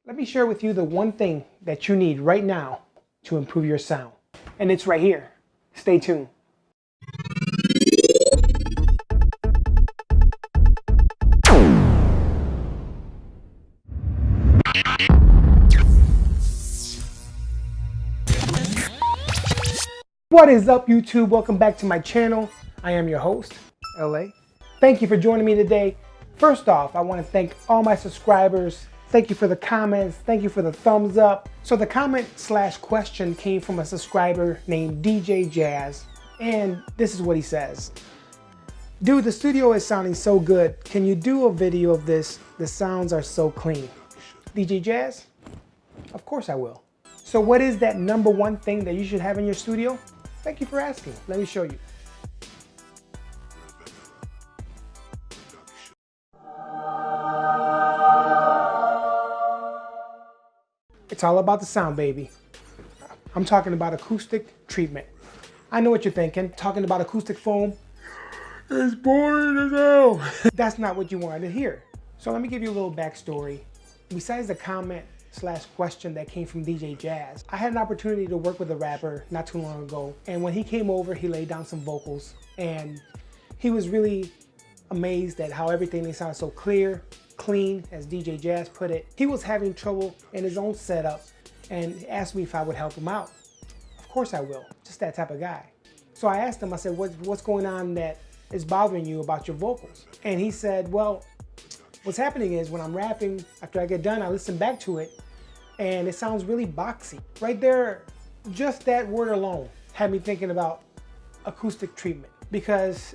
Let me share with you the one thing that you need right now to improve your sound. And it's right here. Stay tuned. What is up, YouTube? Welcome back to my channel. I am your host, LA. Thank you for joining me today. First off, I want to thank all my subscribers. Thank you for the comments. Thank you for the thumbs up. So the comment/question came from a subscriber named DJ Jazz. And this is what he says. Dude, the studio is sounding so good. Can you do a video of this? The sounds are so clean. DJ Jazz? Of course I will. So what is that number one thing that you should have in your studio? Thank you for asking. Let me show you. It's all about the sound, baby. I'm talking about acoustic treatment. I know what you're thinking. Talking about acoustic foam is boring as hell. That's not what you wanted to hear. So let me give you a little backstory. Besides the comment/question that came from DJ Jazz, I had an opportunity to work with a rapper not too long ago. And when he came over, he laid down some vocals. And he was really amazed at how everything sounded so clear, clean, as DJ Jazz put it. He was having trouble in his own setup and asked me if I would help him out. Of course I will, just that type of guy. So I asked him, I said, what's going on that is bothering you about your vocals? And he said, well, what's happening is when I'm rapping, after I get done, I listen back to it and it sounds really boxy. Right there, just that word alone had me thinking about acoustic treatment, because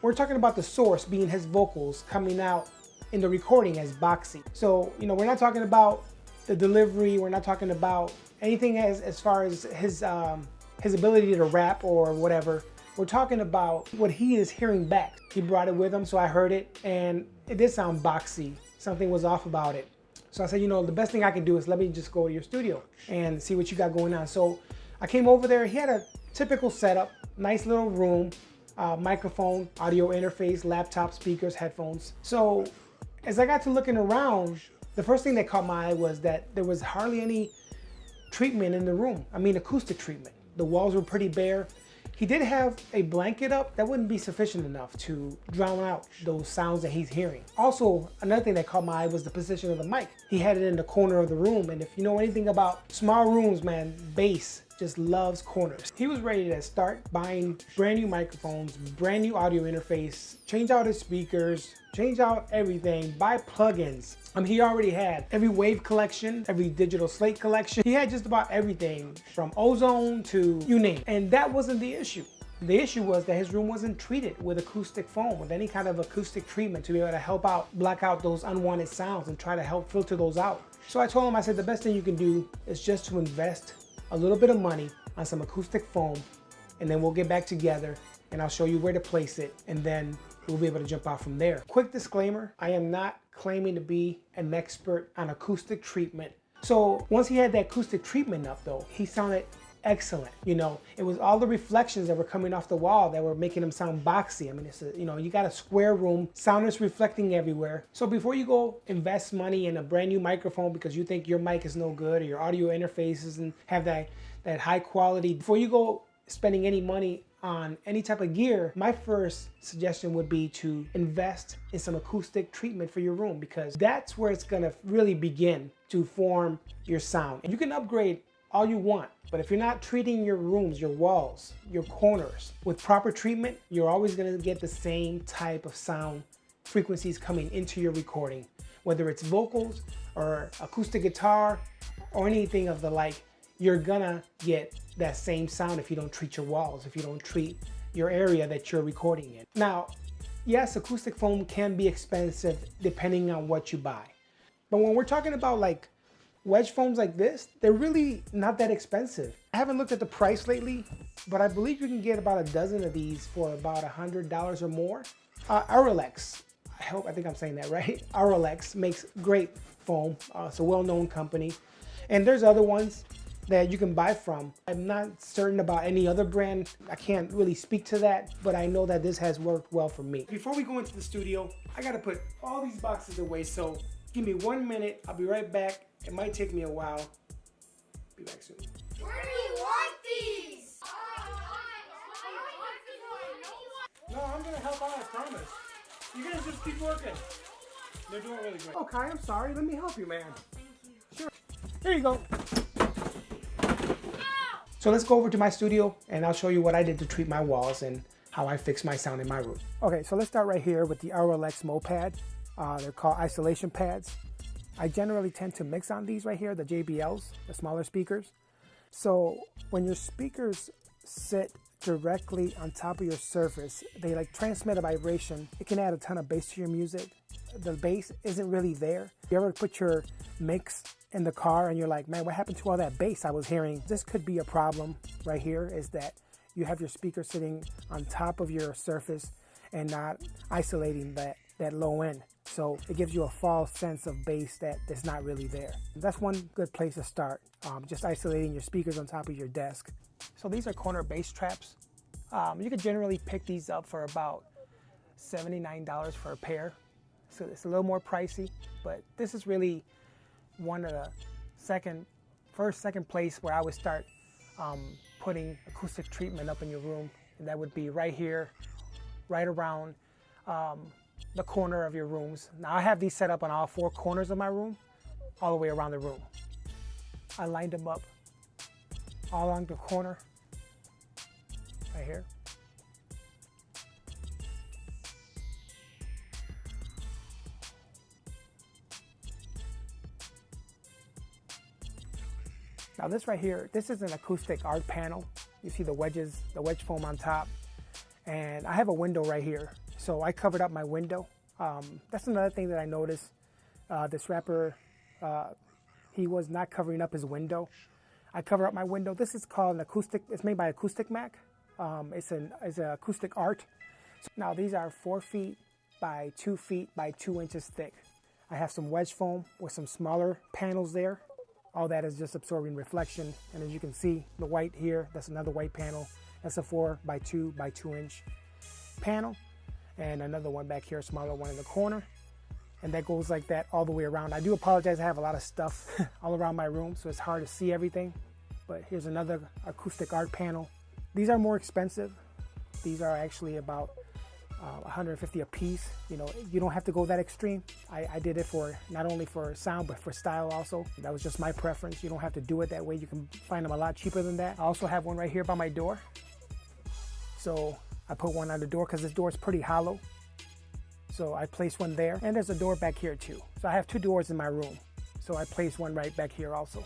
we're talking about the source being his vocals coming out in the recording as boxy. So, you know, we're not talking about the delivery, we're not talking about anything as far as his ability to rap or whatever. We're talking about what he is hearing back. He brought it with him, so I heard it, and it did sound boxy. Something was off about it. So I said, you know, the best thing I can do is let me just go to your studio and see what you got going on. So I came over there. He had a typical setup, nice little room, microphone, audio interface, laptop, speakers, headphones. So as I got to looking around, the first thing that caught my eye was that there was hardly any treatment in the room. I mean, acoustic treatment. The walls were pretty bare. He did have a blanket up. That wouldn't be sufficient enough to drown out those sounds that he's hearing. Also, another thing that caught my eye was the position of the mic. He had it in the corner of the room, and if you know anything about small rooms, man, bass just loves corners. He was ready to start buying brand new microphones, brand new audio interface, change out his speakers, change out everything, buy plugins. He already had every Wave collection, every Digital Slate collection. He had just about everything from Ozone to you name it. And that wasn't the issue. The issue was that his room wasn't treated with acoustic foam, with any kind of acoustic treatment to be able to help out, block out those unwanted sounds and try to help filter those out. So I told him, I said, the best thing you can do is just to invest a little bit of money on some acoustic foam, and then we'll get back together and I'll show you where to place it, and then we'll be able to jump out from there. Quick disclaimer, I am not claiming to be an expert on acoustic treatment. So once he had that acoustic treatment up though, he sounded excellent. You know, it was all the reflections that were coming off the wall that were making him sound boxy. I mean, it's a, you know, you got a square room, sound is reflecting everywhere. So before you go invest money in a brand new microphone because you think your mic is no good or your audio interface doesn't have that high quality, before you go spending any money on any type of gear, my first suggestion would be to invest in some acoustic treatment for your room, because that's where it's gonna really begin to form your sound. And you can upgrade all you want, but if you're not treating your rooms, your walls, your corners with proper treatment, you're always gonna get the same type of sound frequencies coming into your recording, whether it's vocals or acoustic guitar or anything of the like. You're gonna get that same sound if you don't treat your walls, if you don't treat your area that you're recording in. Now, yes, acoustic foam can be expensive depending on what you buy. But when we're talking about like wedge foams like this, they're really not that expensive. I haven't looked at the price lately, but I believe you can get about a dozen of these for about $100 or more. Auralex, I think I'm saying that right. Auralex makes great foam. It's a well-known company. And there's other ones that you can buy from. I'm not certain about any other brand. I can't really speak to that, but I know that this has worked well for me. Before we go into the studio, I gotta put all these boxes away so Give me 1 minute. I'll be right back. It might take me a while. Be back soon. Where do you want these? No, I'm gonna help out, I promise. You guys just keep working. They're doing really great. Okay, I'm sorry. Let me help you, man. Thank you. Sure. Here you go. So let's go over to my studio and I'll show you what I did to treat my walls and how I fix my sound in my room. Okay, so let's start right here with the RLX Mopad. They're called isolation pads. I generally tend to mix on these right here, the JBLs, the smaller speakers. So when your speakers sit directly on top of your surface, they like transmit a vibration. It can add a ton of bass to your music. The bass isn't really there. You ever put your mix in the car and you're like, man, what happened to all that bass I was hearing? This could be a problem right here, is that you have your speaker sitting on top of your surface and not isolating that low end. So it gives you a false sense of bass that is not really there. That's one good place to start, just isolating your speakers on top of your desk. So these are corner bass traps. You can generally pick these up for about $79 for a pair. So it's a little more pricey, but this is really one of the second place where I would start putting acoustic treatment up in your room. And that would be right here, right around the corner of your rooms. Now I have these set up on all 4 corners of my room, all the way around the room. I lined them up all along the corner, right here. Now this right here, this is an acoustic art panel. You see the wedges, the wedge foam on top. And I have a window right here. So I covered up my window. That's another thing that I noticed. This rapper, he was not covering up his window. I cover up my window. This is called an acoustic, it's made by Acoustic Mac. It's an acoustic art. So now these are 4 feet by 2 feet by 2 inches thick. I have some wedge foam with some smaller panels there. All that is just absorbing reflection. And as you can see, the white here, that's another white panel. That's a 4 by 2 by 2 inch panel. And another one back here, a smaller one in the corner. And that goes like that all the way around. I do apologize, I have a lot of stuff all around my room, so it's hard to see everything. But here's another acoustic art panel. These are more expensive. These are actually about $150 a piece. You know, you don't have to go that extreme. I did it for not only for sound, but for style also. That was just my preference. You don't have to do it that way. You can find them a lot cheaper than that. I also have one right here by my door. So I put one on the door because this door is pretty hollow. So I placed one there, and there's a door back here too. So I have 2 doors in my room. So I placed one right back here also.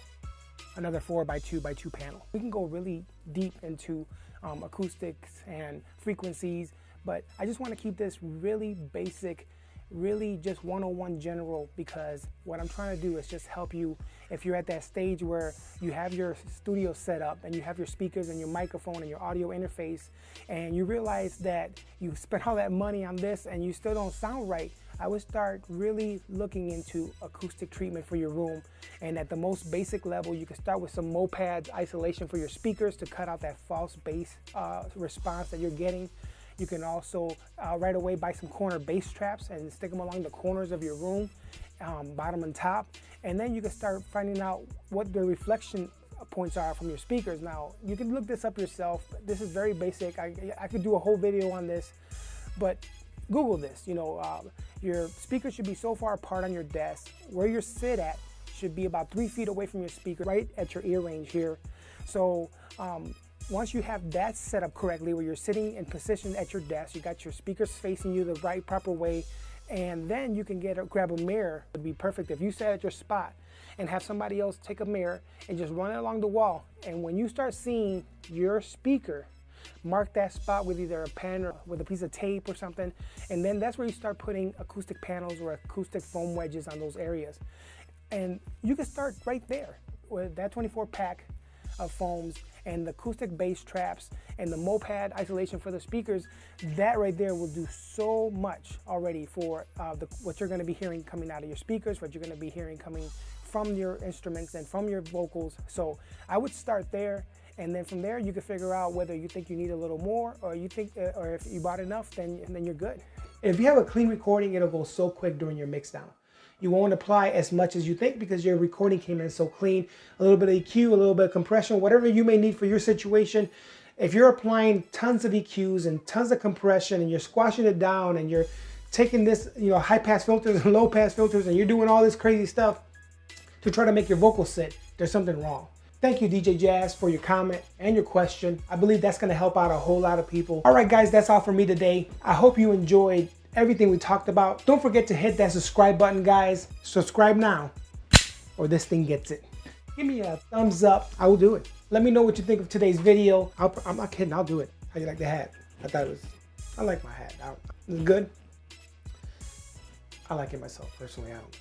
Another 4 by 2 by 2 panel. We can go really deep into acoustics and frequencies, but I just want to keep this really basic, really just 101 general, because what I'm trying to do is just help you if you're at that stage where you have your studio set up and you have your speakers and your microphone and your audio interface, and you realize that you spent all that money on this and you still don't sound right. I would start really looking into acoustic treatment for your room. And at the most basic level, you can start with some Mopad isolation for your speakers to cut out that false bass response that you're getting. You can also right away buy some corner bass traps and stick them along the corners of your room, bottom and top. And then you can start finding out what the reflection points are from your speakers. Now, you can look this up yourself. This is very basic. I could do a whole video on this, but Google this. You know, your speakers should be so far apart on your desk. Where you sit at should be about 3 feet away from your speaker, right at your ear range here. So once you have that set up correctly, where you're sitting in position at your desk, you got your speakers facing you the right, proper way, and then you can grab a mirror. It would be perfect if you sat at your spot and have somebody else take a mirror and just run it along the wall. And when you start seeing your speaker, mark that spot with either a pen or with a piece of tape or something, and then that's where you start putting acoustic panels or acoustic foam wedges on those areas. And you can start right there with that 24 pack of foams and the acoustic bass traps and the Mopad isolation for the speakers. That right there will do so much already for what you're going to be hearing coming out of your speakers, what you're going to be hearing coming from your instruments and from your vocals. So I would start there, and then from there you can figure out whether you think you need a little more, or you think, or if you bought enough, then you're good. If you have a clean recording, it'll go so quick during your mix down. You won't apply as much as you think because your recording came in so clean. A little bit of EQ, a little bit of compression, whatever you may need for your situation. If you're applying tons of EQs and tons of compression and you're squashing it down and you're taking this, high pass filters and low pass filters and you're doing all this crazy stuff to try to make your vocals sit, there's something wrong. Thank you, DJ Jazz, for your comment and your question. I believe that's going to help out a whole lot of people. All right, guys, that's all for me today. I hope you enjoyed everything we talked about. Don't forget to hit that subscribe button, guys. Subscribe now or this thing gets it. Give me a thumbs up. I will do it. Let me know what you think of today's video. I'm not kidding. I'll do it. How you like the hat? I like my hat. It's good. I like it myself, personally. I don't.